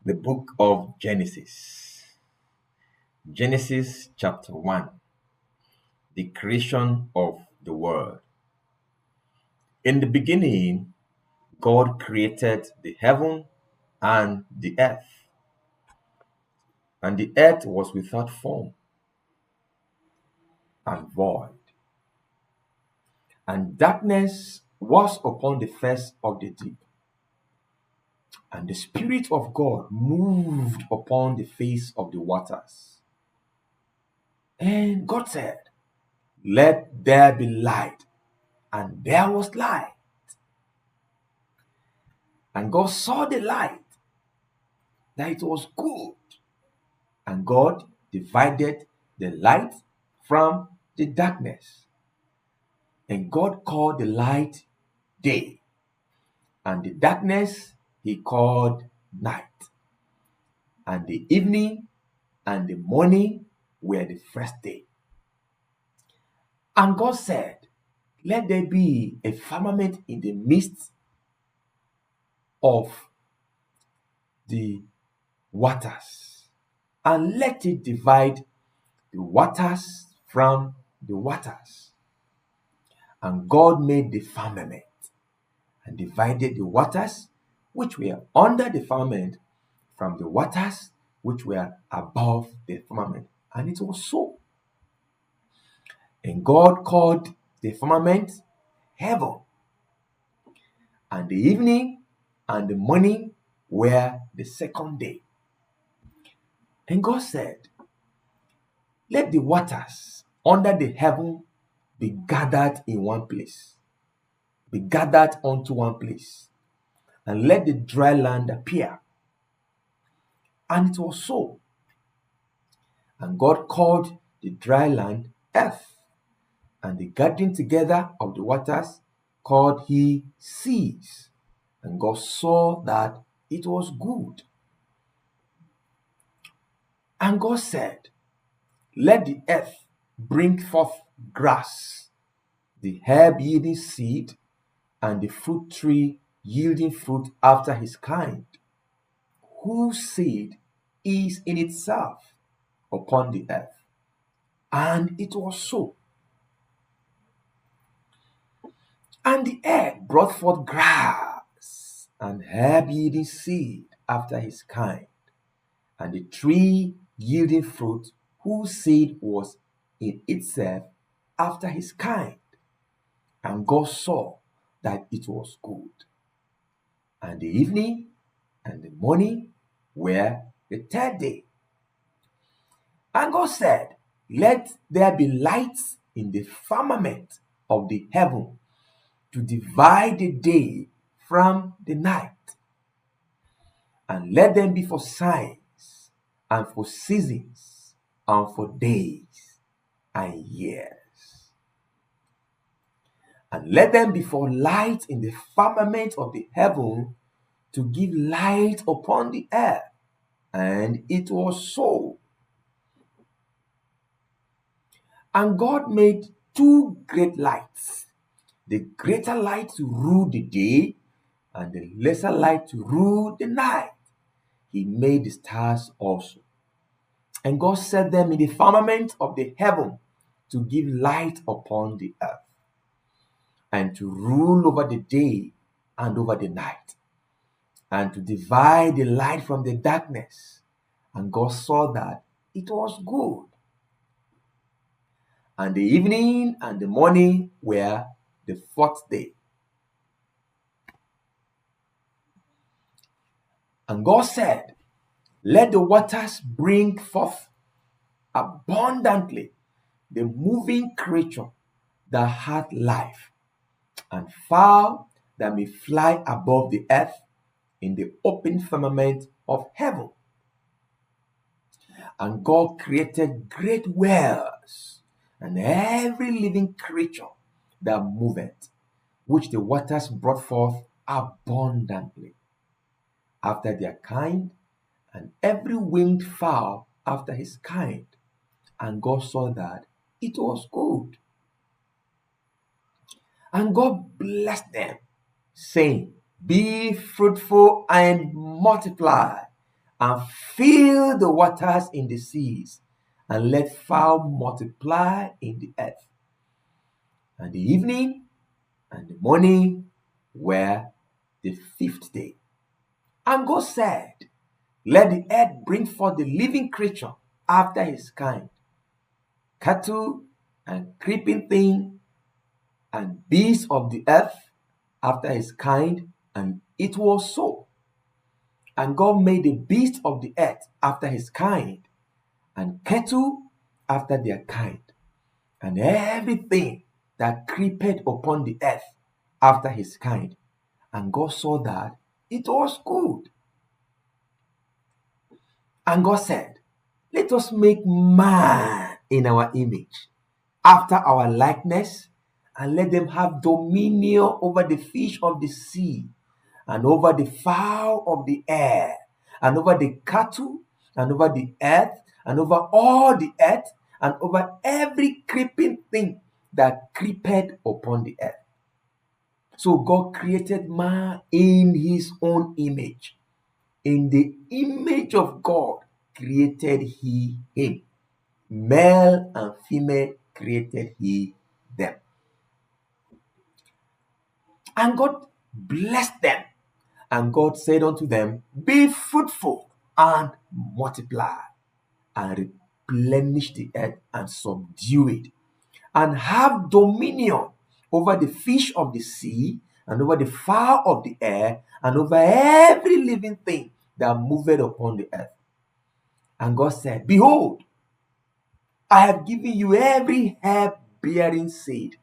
The book of Genesis. Genesis chapter 1. The creation of the world. In the beginning, God created the heaven and the earth. And the earth was without form and void. And darkness was upon the face of the deep. And the Spirit of God moved upon the face of the waters. And God said, "Let there be light." And there was light. And God saw the light, that it was good. And God divided the light from the darkness. And God called the light day, and the darkness he called night. And the evening and the morning were the first day. And God said, "Let there be a firmament in the midst of the waters, and let it divide the waters from the waters." And God made the firmament and divided the waters which were under the firmament from the waters which were above the firmament. And it was so. And God called the firmament heaven. And the evening and the morning were the second day. And God said, "Let the waters under the heaven be gathered in one place, be gathered unto one place, and let the dry land appear." And it was so. And God called the dry land earth, and the gathering together of the waters called he seas. And God saw that it was good. And God said, "Let the earth bring forth grass, the herb yielding seed, and the fruit tree yielding fruit after his kind, whose seed is in itself upon the earth." And it was so. And the earth brought forth grass, and herb yielding seed after his kind, and the tree yielding fruit, whose seed was in itself after his kind. And God saw that it was good. And the evening and the morning were the third day. And God said, "Let there be lights in the firmament of the heaven to divide the day from the night, and let them be for signs, and for seasons, and for days and years. And let them be for light in the firmament of the heaven to give light upon the earth." And it was so. And God made two great lights, the greater light to rule the day, and the lesser light to rule the night. He made the stars also. And God set them in the firmament of the heaven to give light upon the earth, and to rule over the day and over the night, and to divide the light from the darkness. And God saw that it was good. And the evening and the morning were the fourth day. And God said, "Let the waters bring forth abundantly the moving creature that hath life, and fowl that may fly above the earth in the open firmament of heaven." And God created great whales, and every living creature that moveth, which the waters brought forth abundantly, after their kind, and every winged fowl after his kind. And God saw that it was good. And God blessed them, saying, "Be fruitful and multiply, and fill the waters in the seas, and let fowl multiply in the earth. And the evening and the morning were the fifth day. And God said, let the earth bring forth the living creature after his kind, cattle and creeping thing, and beasts of the earth after his kind. And it was so. And God made the beasts of the earth after his kind, and cattle after their kind, and everything that creepeth upon the earth after his kind. And God saw that it was good. And God said, let us make man in our image, after our likeness, and let them have dominion over the fish of the sea, and over the fowl of the air, and over the cattle, and over the earth, and over all the earth, and over every creeping thing that creepeth upon the earth. So God created man in his own image. In the image of God created he him. Male and female created he them. And God blessed them. And God said unto them, be fruitful and multiply, and replenish the earth and subdue it, and have dominion over the fish of the sea, and over the fowl of the air, and over every living thing that moveth upon the earth. And God said, behold, I have given you every herb bearing seed,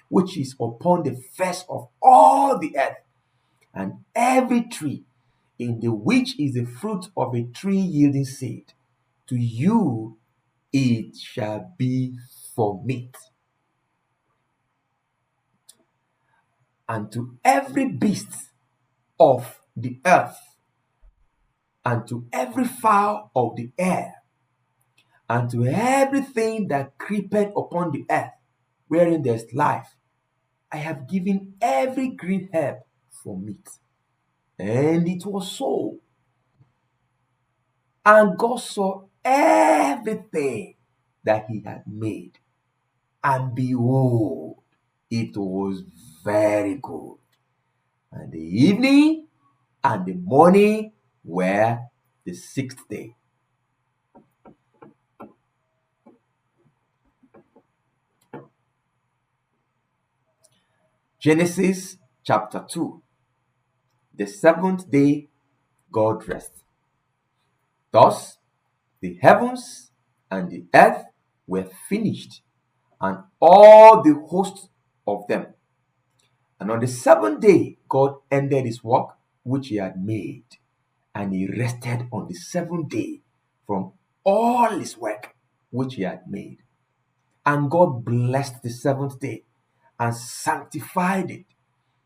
which is upon the face of all the earth, and every tree in the which is the fruit of a tree yielding seed. To you it shall be for meat. And to every beast of the earth, and to every fowl of the air, and to everything that creepeth upon the earth, wherein there is life, I have given every green herb for meat. And it was so. And God saw everything that he had made, and behold, it was very good. And the evening and the morning were the sixth day. Genesis chapter 2. The seventh day God rested. Thus the heavens and the earth were finished, and all the hosts of them. And on the seventh day God ended his work which he had made, and he rested on the seventh day from all his work which he had made. And God blessed the seventh day and sanctified it,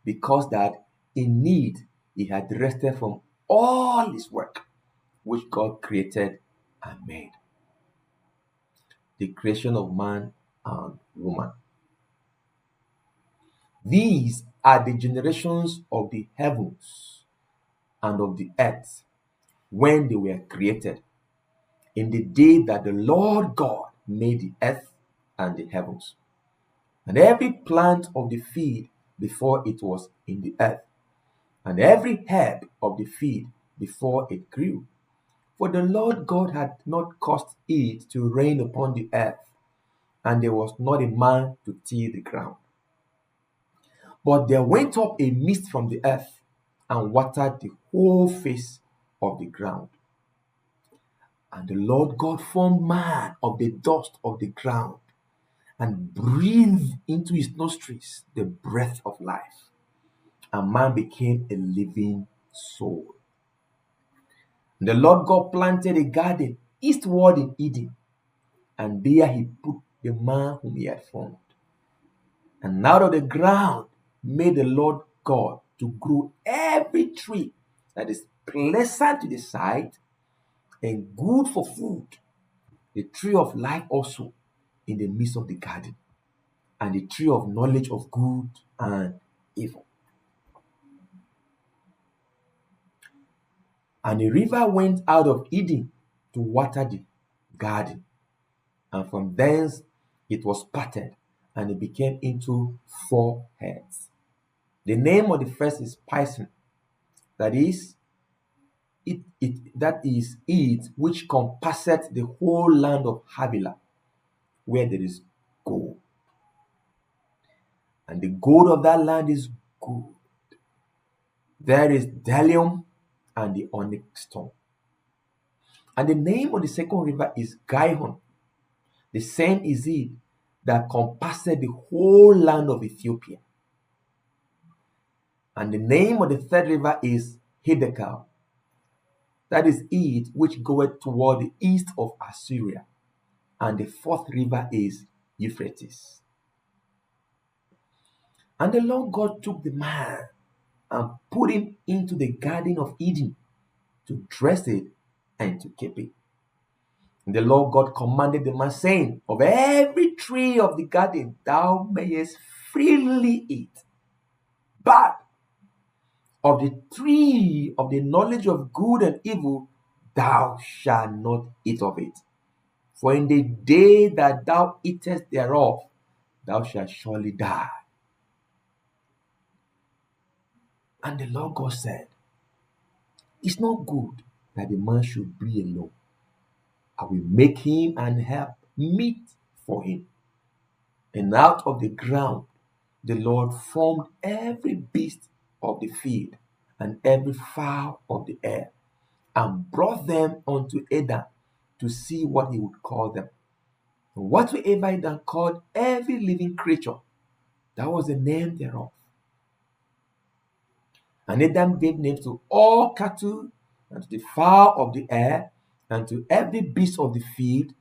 because that in need he had rested from all his work which God created and made. The creation of man and woman. These are the generations of the heavens and of the earth when they were created, in the day that the Lord God made the earth and the heavens, and every plant of the field before it was in the earth, and every herb of the field before it grew. For the Lord God had not caused it to rain upon the earth, and there was not a man to till the ground. But there went up a mist from the earth, and watered the whole face of the ground. And the Lord God formed man of the dust of the ground, and breathed into his nostrils the breath of life, and man became a living soul. And the Lord God planted a garden eastward in Eden, and there he put the man whom he had formed. And out of the ground made the Lord God to grow every tree that is pleasant to the sight and good for food, the tree of life also in the midst of the garden, and the tree of knowledge of good and evil. And a river went out of Eden to water the garden. And from thence it was parted, and it became into 4 heads. The name of the first is Pison, that is it which compasseth the whole land of Havilah, where there is gold. And the gold of that land is good. There is bdellium and the onyx stone. And the name of the second river is Gihon. The same is it that compasseth the whole land of Ethiopia. And the name of the third river is Hiddekel. That is it which goeth toward the east of Assyria. And the fourth river is Euphrates. And the Lord God took the man and put him into the garden of Eden to dress it and to keep it. And the Lord God commanded the man, saying, of every tree of the garden thou mayest freely eat, but of the tree of the knowledge of good and evil thou shalt not eat of it. For in the day that thou eatest thereof, thou shalt surely die. And the Lord God said, it's not good that the man should be alone. I will make him and help meet for him. And out of the ground the Lord formed every beast of the field and every fowl of the air, and brought them unto Adam to see what he would call them. And whatsoever Adam called every living creature, that was the name thereof. And Adam gave names to all cattle, and to the fowl of the air, and to every beast of the field.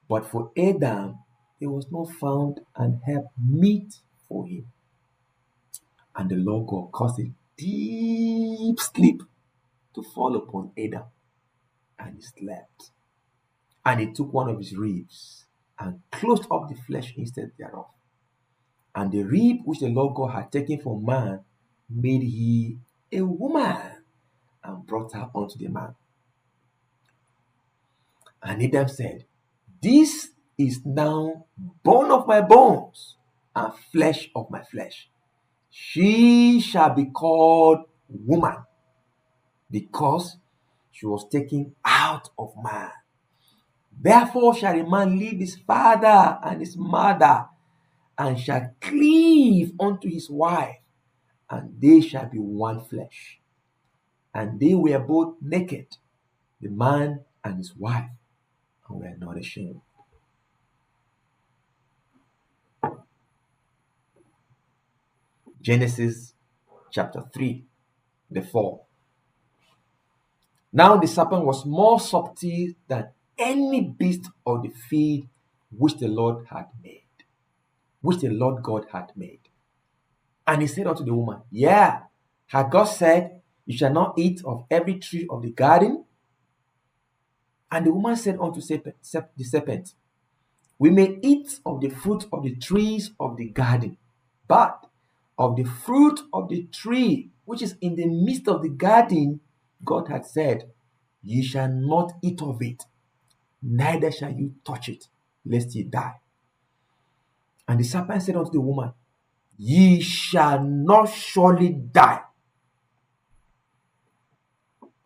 But for Adam there was not found an help meet for him. And the Lord God caused a deep sleep to fall upon Adam, and he slept. And he took one of his ribs and closed up the flesh instead thereof. And the rib which the Lord God had taken from man made he a woman, and brought her unto the man. And Adam said, this is now bone of my bones and flesh of my flesh. She shall be called woman, because she was taken out of man. Therefore shall a man leave his father and his mother, and shall cleave unto his wife, and they shall be one flesh. And they were both naked, the man and his wife, and were not ashamed. Genesis chapter 3, the 4. Now the serpent was more subtle than any beast of the field which the Lord God had made. And he said unto the woman, had God said, you shall not eat of every tree of the garden? And the woman said unto the serpent, we may eat of the fruit of the trees of the garden, but of the fruit of the tree which is in the midst of the garden, God had said, ye shall not eat of it, neither shall you touch it, lest ye die. And the serpent said unto the woman, ye shall not surely die.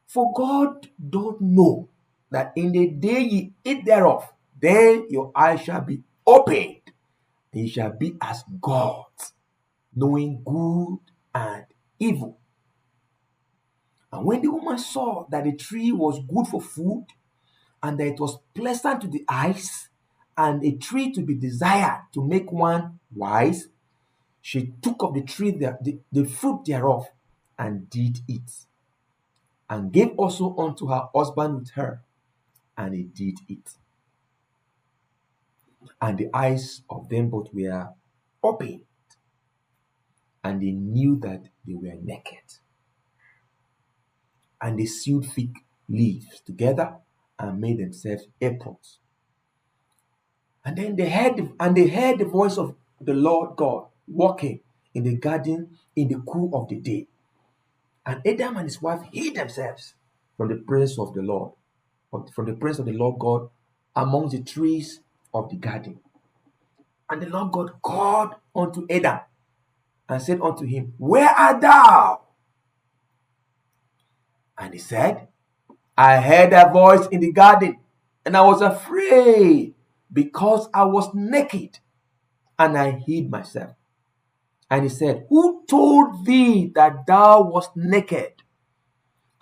For God doth know that in the day ye eat thereof, then your eyes shall be opened, and ye shall be as gods, knowing good and evil. And when the woman saw that the tree was good for food, and that it was pleasant to the eyes, and a tree to be desired to make one wise, she took of the tree the fruit thereof, and did eat, and gave also unto her husband with her, and he did eat. And the eyes of them both were opened, and they knew that they were naked. And they sewed fig leaves together and made themselves aprons. And then they heard the voice of the Lord God walking in the garden in the cool of the day. And Adam and his wife hid themselves from the presence of the Lord, from the presence of the Lord God among the trees of the garden. And the Lord God called unto Adam and said unto him, Where art thou? And he said, I heard a voice in the garden, and I was afraid because I was naked, and I hid myself. And he said, Who told thee that thou wast naked?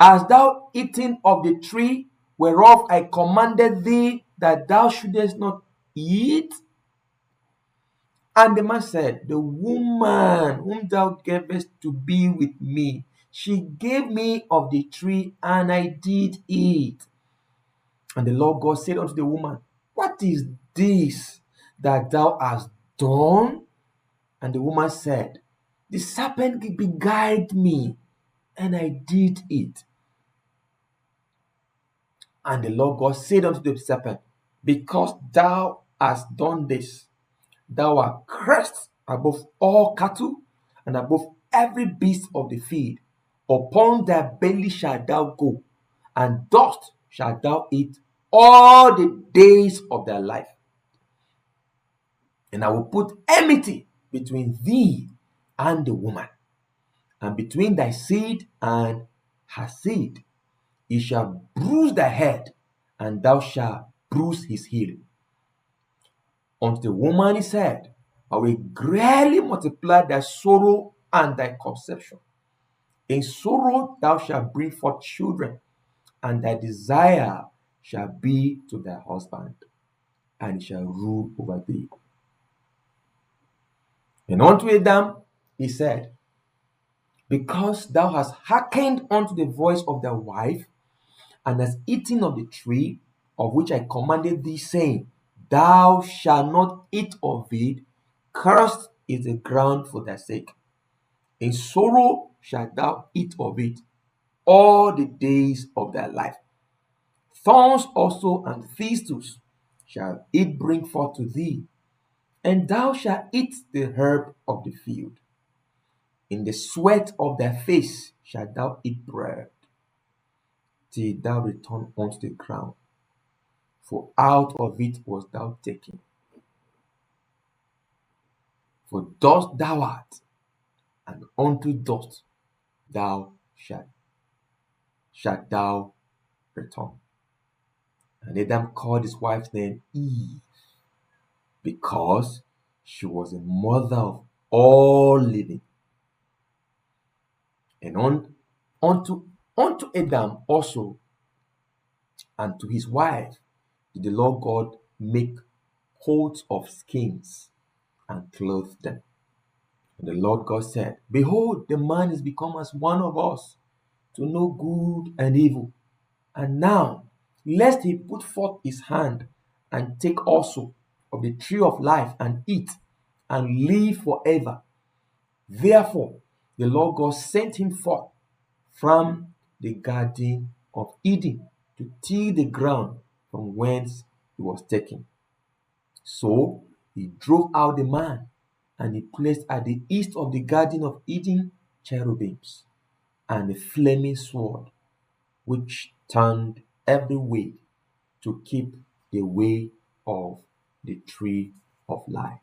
Hast thou eaten of the tree whereof I commanded thee that thou shouldest not eat? And the man said, The woman whom thou gavest to be with me, she gave me of the tree, and I did eat. And the Lord God said unto the woman, What is this that thou hast done? And the woman said, The serpent beguiled me, and I did eat. And the Lord God said unto the serpent, Because thou hast done this, thou art cursed above all cattle and above every beast of the field. Upon thy belly shalt thou go, and dust shalt thou eat all the days of thy life. And I will put enmity between thee and the woman, and between thy seed and her seed. He shall bruise thy head, and thou shalt bruise his heel. Unto the woman he said, I will greatly multiply thy sorrow and thy conception. In sorrow thou shalt bring forth children, and thy desire shall be to thy husband, and he shall rule over thee. And unto Adam he said, Because thou hast hearkened unto the voice of thy wife, and hast eaten of the tree of which I commanded thee, saying, Thou shalt not eat of it, cursed is the ground for thy sake. In sorrow shalt thou eat of it all the days of thy life. Thorns also and thistles shall it bring forth to thee, and thou shalt eat the herb of the field. In the sweat of thy face shalt thou eat bread, till thou return unto the ground, for out of it was thou taken. For dust thou art, and unto dust thou shalt thou return. And Adam called his wife's name Eve, because she was the mother of all living. And unto Adam also, and to his wife, did the Lord God make coats of skins and clothe them. And the Lord God said, Behold, the man is become as one of us, to know good and evil. And now, lest he put forth his hand and take also of the tree of life and eat and live forever. Therefore, the Lord God sent him forth from the garden of Eden to till the ground from whence he was taken. So he drove out the man, and he placed at the east of the garden of Eden cherubims and a flaming sword, which turned every way to keep the way of the tree of life.